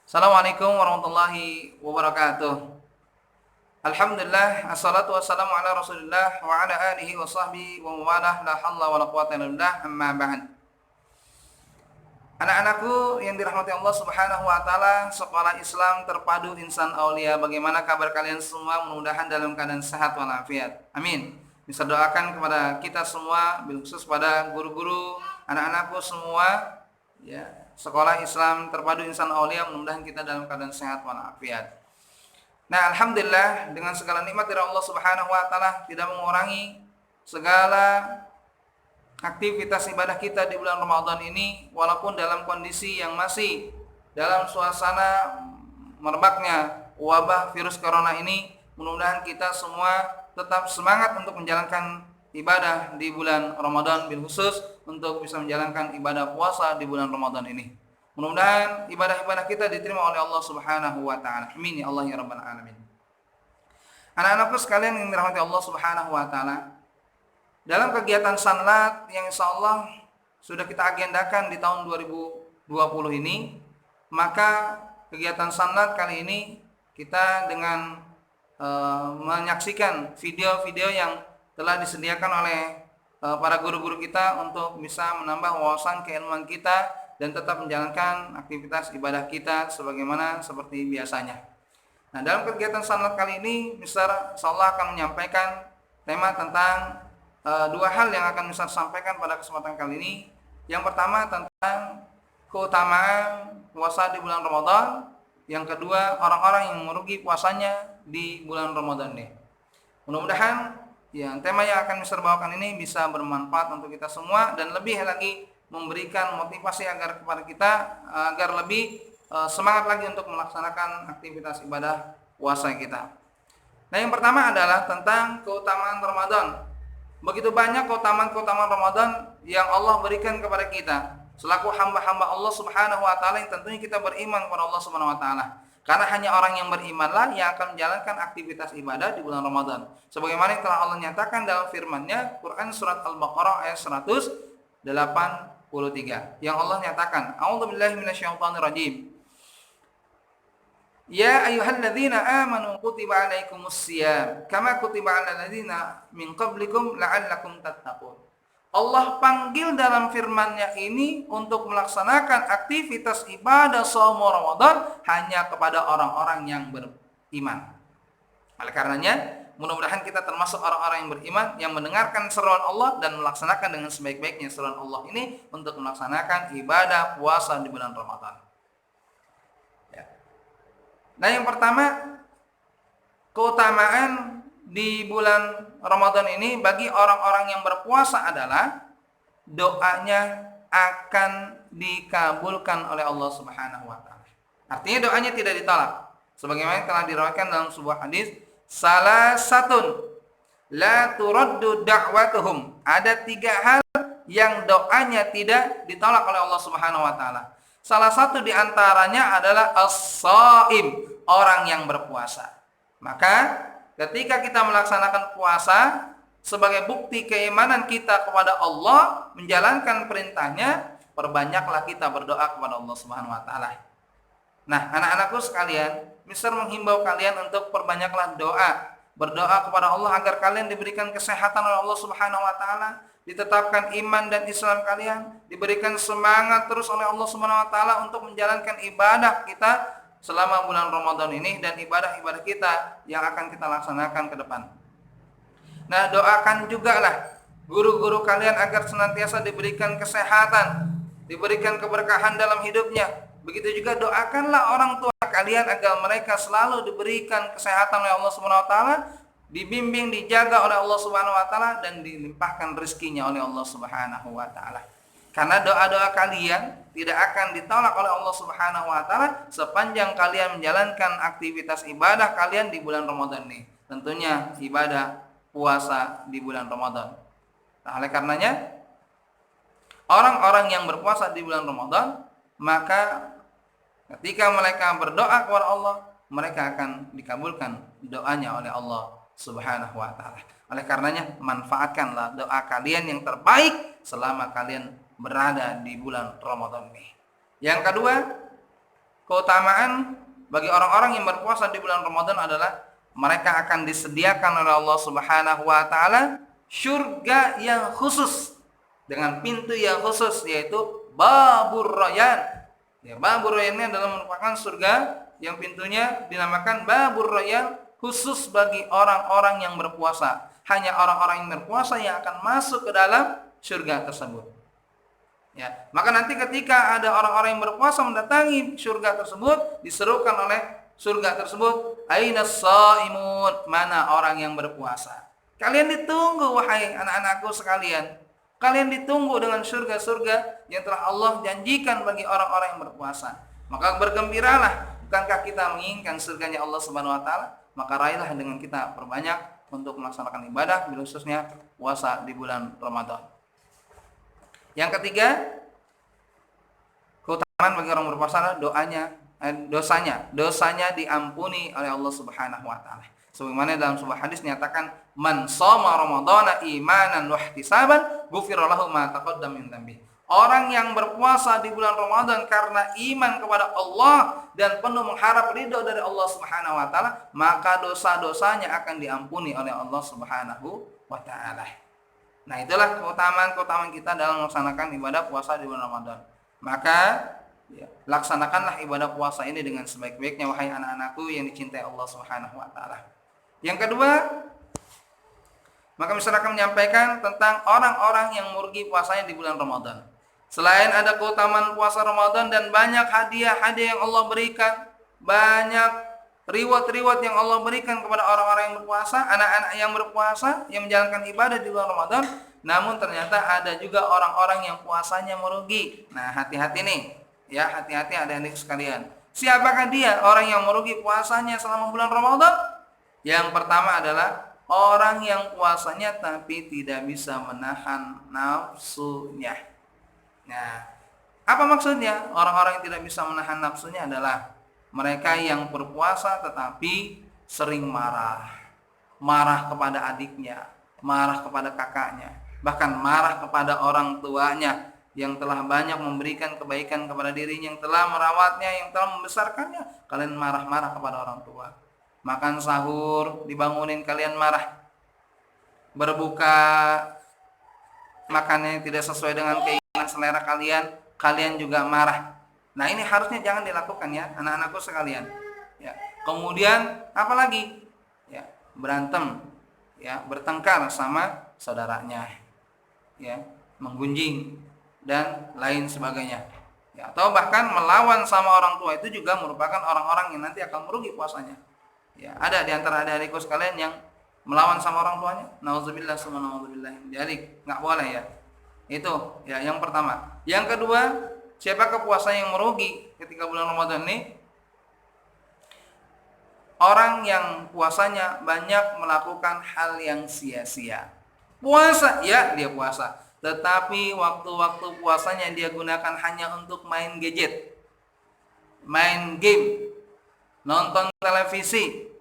Assalamualaikum warahmatullahi wabarakatuh. Alhamdulillah, assalatu wassalamu ala Rasulillah wa ala alihi wa sahbihi wa mawalah, la haula wa la quwata illa billah, amma ba'd. Anak-anakku yang dirahmati Allah Subhanahu wa taala, sekolah Islam terpadu insan aulia. Bagaimana kabar kalian semua? Mudah-mudahan dalam keadaan sehat walafiat. Amin. Bisa doakan kepada kita semua, bil khusus pada guru-guru, anak-anakku semua, ya, sekolah Islam terpadu insan aulia, mudah-mudahan kita dalam keadaan sehat walafiat. Nah, alhamdulillah, dengan segala nikmat dari Allah Subhanahu wa taala tidak mengurangi segala aktivitas ibadah kita di bulan Ramadan ini, walaupun dalam kondisi yang masih dalam suasana merebaknya wabah virus corona ini. Mudah-mudahan kita semua tetap semangat untuk menjalankan ibadah di bulan Ramadan, bil khusus untuk bisa menjalankan ibadah puasa di bulan Ramadan ini. Mudah-mudahan ibadah-ibadah kita diterima oleh Allah Subhanahu wa taala. Amin ya Allah ya rabbal alamin. Anak-anakku sekalian yang dirahmati Allah Subhanahu wa taala, dalam kegiatan sanlat yang insyaallah sudah kita agendakan di tahun 2020 ini, maka kegiatan sanlat kali ini kita dengan menyaksikan video-video yang telah disediakan oleh para guru-guru kita untuk bisa menambah wawasan keilmuan kita dan tetap menjalankan aktivitas ibadah kita sebagaimana seperti biasanya. Nah, dalam kegiatan sanlat kali ini, Mister insyaallah akan menyampaikan tema tentang dua hal yang akan Mister sampaikan pada kesempatan kali ini. Yang pertama tentang keutamaan puasa di bulan Ramadan. Yang kedua, orang-orang yang merugi puasanya di bulan Ramadan ini. Mudah-mudahan ya, tema yang akan Mister bawakan ini bisa bermanfaat untuk kita semua dan lebih lagi memberikan motivasi agar kepada kita agar lebih semangat lagi untuk melaksanakan aktivitas ibadah puasa kita. Nah, yang pertama adalah tentang keutamaan Ramadan. Begitu banyak keutamaan-keutamaan Ramadan yang Allah berikan kepada kita selaku hamba-hamba Allah Subhanahu wa taala yang tentunya kita beriman kepada Allah Subhanahu wa taala. Karena hanya orang yang berimanlah yang akan menjalankan aktivitas ibadah di bulan Ramadan. Sebagaimana yang telah Allah nyatakan dalam firman-Nya, Quran surat Al-Baqarah ayat 183, yang Allah nyatakan, A'udzubillahi minasyaitonirrajim. Ya ayyuhalladzina amanu kutiba alaikumusiyam kama kutiba alal ladzina min qablikum la'allakum tattaqun. Allah panggil dalam firman-Nya ini untuk melaksanakan aktivitas ibadah shaum Ramadan hanya kepada orang-orang yang beriman. Oleh karenanya, mudah-mudahan kita termasuk orang-orang yang beriman yang mendengarkan seruan Allah dan melaksanakan dengan sebaik-baiknya seruan Allah ini untuk melaksanakan ibadah puasa di bulan Ramadan. Ya. Nah, yang pertama, keutamaan di bulan Ramadan ini bagi orang-orang yang berpuasa adalah doanya akan dikabulkan oleh Allah Subhanahu wa taala. Artinya doanya tidak ditolak. Sebagaimana yang telah diriwayatkan dalam sebuah hadis, salah satun la turaddu da'watuhum. Ada 3 hal yang doanya tidak ditolak oleh Allah Subhanahu wa taala. Salah satu di antaranya adalah as-shaim, orang yang berpuasa. Maka ketika kita melaksanakan puasa sebagai bukti keimanan kita kepada Allah, menjalankan perintahnya, perbanyaklah kita berdoa kepada Allah Subhanahu wa taala. Nah, anak-anakku sekalian, Mister menghimbau kalian untuk perbanyaklah doa, berdoa kepada Allah agar kalian diberikan kesehatan oleh Allah Subhanahu wa taala, ditetapkan iman dan Islam kalian, diberikan semangat terus oleh Allah Subhanahu wa taala untuk menjalankan ibadah kita selama bulan Ramadan ini dan ibadah-ibadah kita yang akan kita laksanakan ke depan. Nah, doakan juga lah guru-guru kalian agar senantiasa diberikan kesehatan, diberikan keberkahan dalam hidupnya. Begitu juga doakanlah orang tua kalian agar mereka selalu diberikan kesehatan oleh Allah Subhanahu wa taala, dibimbing, dijaga oleh Allah Subhanahu wa taala dan dilimpahkan rezekinya oleh Allah Subhanahu wa taala. Karena doa-doa kalian tidak akan ditolak oleh Allah Subhanahu wa taala sepanjang kalian menjalankan aktivitas ibadah kalian di bulan Ramadan ini. Tentunya ibadah puasa di bulan Ramadan. Nah, oleh karenanya orang-orang yang berpuasa di bulan Ramadan, maka ketika mereka berdoa kepada Allah, mereka akan dikabulkan doanya oleh Allah Subhanahu wa taala. Oleh karenanya, manfaatkanlah doa kalian yang terbaik selama kalian berada di bulan Ramadan ini. Yang kedua, keutamaan bagi orang-orang yang berpuasa di bulan Ramadan adalah mereka akan disediakan oleh Allah Subhanahu wa taala surga yang khusus dengan pintu yang khusus, yaitu Babur Rayyan. Ya, Babur Rayyan ini adalah merupakan surga yang pintunya dinamakan Babur Rayyan, khusus bagi orang-orang yang berpuasa. Hanya orang-orang yang berpuasa yang akan masuk ke dalam surga tersebut. Ya, maka nanti ketika ada orang-orang yang berpuasa mendatangi surga tersebut, diserukan oleh surga tersebut, ainas shaimun, mana orang yang berpuasa. Kalian ditunggu wahai anak-anakku sekalian. Kalian ditunggu dengan surga-surga yang telah Allah janjikan bagi orang-orang yang berpuasa. Maka bergembiralah, bukankah kita menginginkan surganya Allah Subhanahu wa taala? Maka raihlah dengan kita perbanyak untuk melaksanakan ibadah, khususnya puasa di bulan Ramadan. Yang ketiga, keutamaan bagi orang berpuasa adalah dosanya diampuni oleh Allah Subhanahu wa taala. Sebagaimana dalam sebuah hadis nyatakan, man shoma ramadhana imanan wa ihtisaban ghufira lahu ma taqaddama min dhanbi. Orang yang berpuasa di bulan Ramadan karena iman kepada Allah dan penuh mengharap ridho dari Allah Subhanahu wa taala, maka dosa-dosanya akan diampuni oleh Allah Subhanahu wa taala. Nah, itulah keutamaan-keutamaan kita dalam melaksanakan ibadah puasa di bulan Ramadan. Maka ya, laksanakanlah ibadah puasa ini dengan sebaik-baiknya wahai anak-anakku yang dicintai Allah Subhanahu wa taala. Yang kedua, maka masyarakat menyampaikan tentang orang-orang yang merugi puasanya di bulan Ramadan. Selain ada keutamaan puasa Ramadan dan banyak hadiah-hadiah yang Allah berikan, banyak reward-reward yang Allah berikan kepada orang-orang yang berpuasa, anak-anak yang berpuasa yang menjalankan ibadah di bulan Ramadan, namun ternyata ada juga orang-orang yang puasanya merugi. Nah, hati-hati nih. Ya, hati-hati adik-adik sekalian. Siapakah dia orang yang merugi puasanya selama bulan Ramadan? Yang pertama adalah orang yang puasanya tapi tidak bisa menahan nafsunya. Nah, apa maksudnya? Orang-orang yang tidak bisa menahan nafsunya adalah mereka yang berpuasa tetapi sering marah. Marah kepada adiknya, marah kepada kakaknya, bahkan marah kepada orang tuanya yang telah banyak memberikan kebaikan kepada dirinya, yang telah merawatnya, yang telah membesarkannya. Kalian marah-marah kepada orang tua. Makan sahur dibangunin kalian marah. Berbuka makannya tidak sesuai dengan keinginan selera kalian juga marah. Nah, ini harusnya jangan dilakukan ya anak-anakku sekalian. Ya. Kemudian apalagi? Ya, berantem, ya, bertengkar sama saudaranya. Ya, menggunjing dan lain sebagainya. Ya, atau bahkan melawan sama orang tua, itu juga merupakan orang-orang yang nanti akan merugi puasanya. Ya, ada di antara adik-adikku sekalian yang melawan sama orang tuanya. Nauzubillah summa nauzubillah. Jadi enggak boleh ya. Itu ya yang pertama. Yang kedua, siapakah puasa yang merugi ketika bulan Ramadan ini? Orang yang puasanya banyak melakukan hal yang sia-sia. Puasa, ya dia puasa, tetapi waktu-waktu puasanya dia gunakan hanya untuk main gadget, main game, nonton televisi,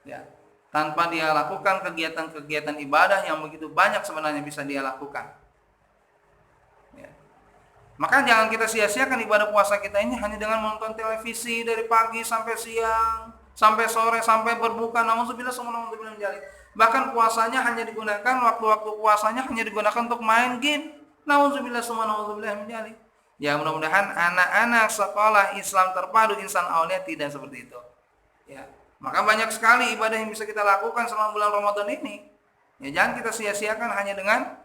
ya, tanpa dia lakukan kegiatan-kegiatan ibadah yang begitu banyak sebenarnya bisa dia lakukan. Ya. Maka jangan kita sia-siakan ibadah puasa kita ini hanya dengan menonton televisi dari pagi sampai siang, sampai sore, sampai berbuka. Nauzubillah min dzalik. Bahkan puasanya hanya digunakan, waktu-waktu puasanya hanya digunakan untuk main game. Nauzubillah min dzalik. Ya, mudah-mudahan anak-anak sekolah Islam terpadu Insan Aulia tidak seperti itu. Ya, maka banyak sekali ibadah yang bisa kita lakukan selama bulan Ramadan ini. Ya, jangan kita sia-siakan hanya dengan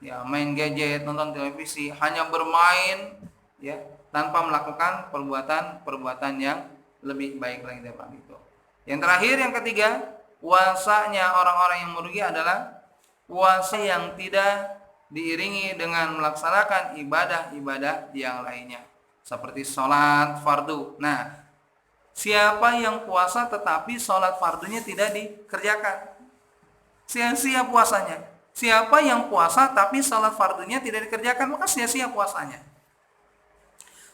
ya main gadget, nonton televisi, hanya bermain ya tanpa melakukan perbuatan yang lebih baik lagi daripada itu. Yang terakhir, yang ketiga, puasanya orang-orang yang merugi adalah puasa yang tidak diiringi dengan melaksanakan ibadah-ibadah yang lainnya seperti sholat fardu. Nah, siapa yang puasa tetapi sholat fardunya tidak dikerjakan, sia-sia puasanya. Siapa yang puasa tapi sholat fardunya tidak dikerjakan, maka sia-sia puasanya.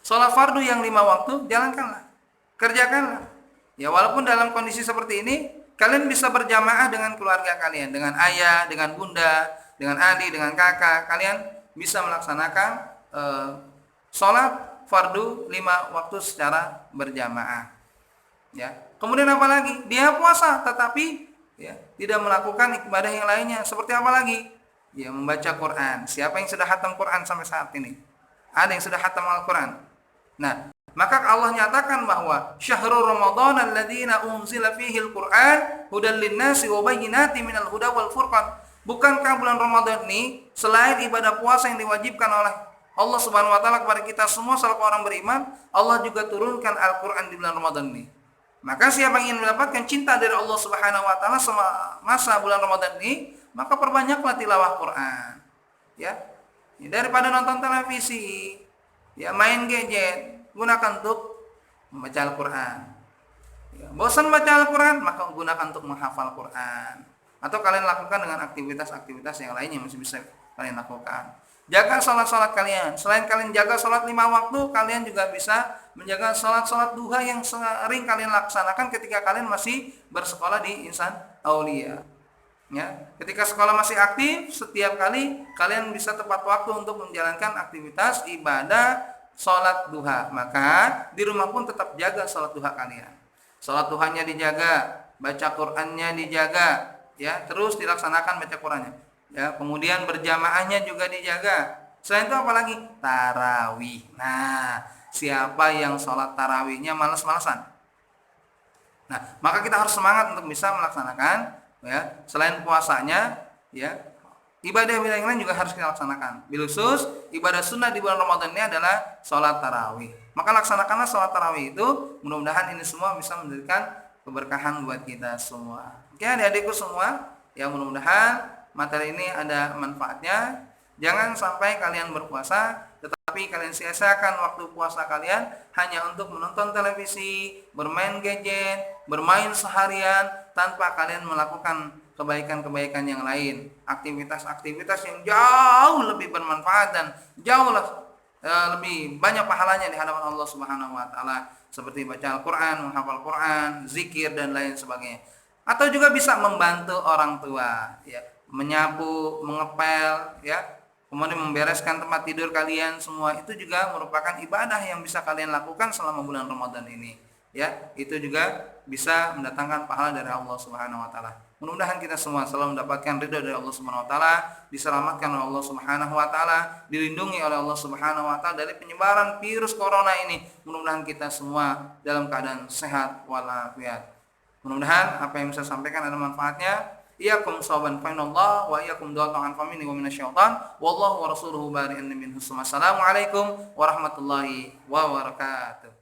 Sholat fardu yang 5 waktu jalankanlah, kerjakanlah. Ya, walaupun dalam kondisi seperti ini kalian bisa berjamaah dengan keluarga kalian, dengan ayah, dengan bunda, dengan adik, dengan kakak. Kalian bisa melaksanakan sholat fardu 5 waktu secara berjamaah. Ya. Kemudian apa lagi? Dia puasa tetapi ya, tidak melakukan ibadah yang lainnya. Seperti apa lagi? Ya, membaca Quran. Siapa yang sudah khatam Quran sampai saat ini? Ada yang sudah khatam Al-Quran. Nah, maka Allah nyatakan bahwa syahrul Ramadan alladzina unzila fihil Qur'an hudan linnasi wa bayyinatin minal huda wal furqan. Bukankah bulan Ramadan ini selain ibadah puasa yang diwajibkan oleh Allah Subhanahu wa taala kepada kita semua selaku orang beriman, Allah juga turunkan Al-Qur'an di bulan Ramadan ini. Maka siapa yang ingin mendapatkan cinta dari Allah Subhanahu wa taala semasa bulan Ramadan ini, maka perbanyaklah tilawah Quran. Ya. Daripada nonton televisi, ya main gadget, gunakan untuk membaca Al-Quran. Ya, bosan baca Al-Quran, maka gunakan untuk menghafal Quran. Atau kalian lakukan dengan aktivitas-aktivitas yang lainnya masih bisa kalian lakukan. Jaga sholat-sholat kalian. Selain kalian jaga sholat 5 waktu, kalian juga bisa menjaga sholat-sholat duha yang sering kalian laksanakan ketika kalian masih bersekolah di Insan Aulia. Ya, ketika sekolah masih aktif, setiap kali kalian bisa tepat waktu untuk menjalankan aktivitas ibadah sholat duha. Maka di rumah pun tetap jaga sholat duha kalian. Sholat duhanya dijaga, baca Qur'annya dijaga, ya, terus dilaksanakan baca Qur'annya. Ya, kemudian berjamaahnya juga dijaga. Selain itu apa lagi? Tarawih. Nah, siapa yang sholat tarawihnya malas-malasan? Nah, maka kita harus semangat untuk bisa melaksanakan. Ya, selain puasanya, ya, ibadah-ibadah yang lain juga harus kita laksanakan. Bilkhusus ibadah sunnah di bulan Ramadan ini adalah sholat tarawih. Maka laksanakanlah sholat tarawih itu. Mudah-mudahan ini semua bisa memberikan keberkahan buat kita semua. Oke, adik-adikku semua, ya, mudah-mudahan materi ini ada manfaatnya. Jangan sampai kalian berpuasa tetapi kalian sia-siakan waktu puasa kalian hanya untuk menonton televisi, bermain gadget, bermain seharian tanpa kalian melakukan kebaikan-kebaikan yang lain, aktivitas-aktivitas yang jauh lebih bermanfaat dan jauh lebih banyak pahalanya di hadapan Allah Subhanahu wa taala, seperti baca Al-Qur'an, menghafal Qur'an, zikir dan lain sebagainya. Atau juga bisa membantu orang tua, ya, menyapu, mengepel, ya, kemudian membereskan tempat tidur kalian, semua itu juga merupakan ibadah yang bisa kalian lakukan selama bulan Ramadan ini. Ya, itu juga bisa mendatangkan pahala dari Allah Subhanahu wa taala. Mudah-mudahan kita semua selalu mendapatkan ridha dari Allah Subhanahu wa taala, diselamatkan oleh Allah Subhanahu wa taala, dilindungi oleh Allah Subhanahu wa taala dari penyebaran virus corona ini. Mudah-mudahan kita semua dalam keadaan sehat walafiat. Mudah-mudahan apa yang saya sampaikan ada manfaatnya. Iyakum shaban fainallah wa iyakum du'atan famini wa minasyaitan wallahu wa rasuluhu bari'an minhus. Assalamualaikum warahmatullahi wabarakatuh.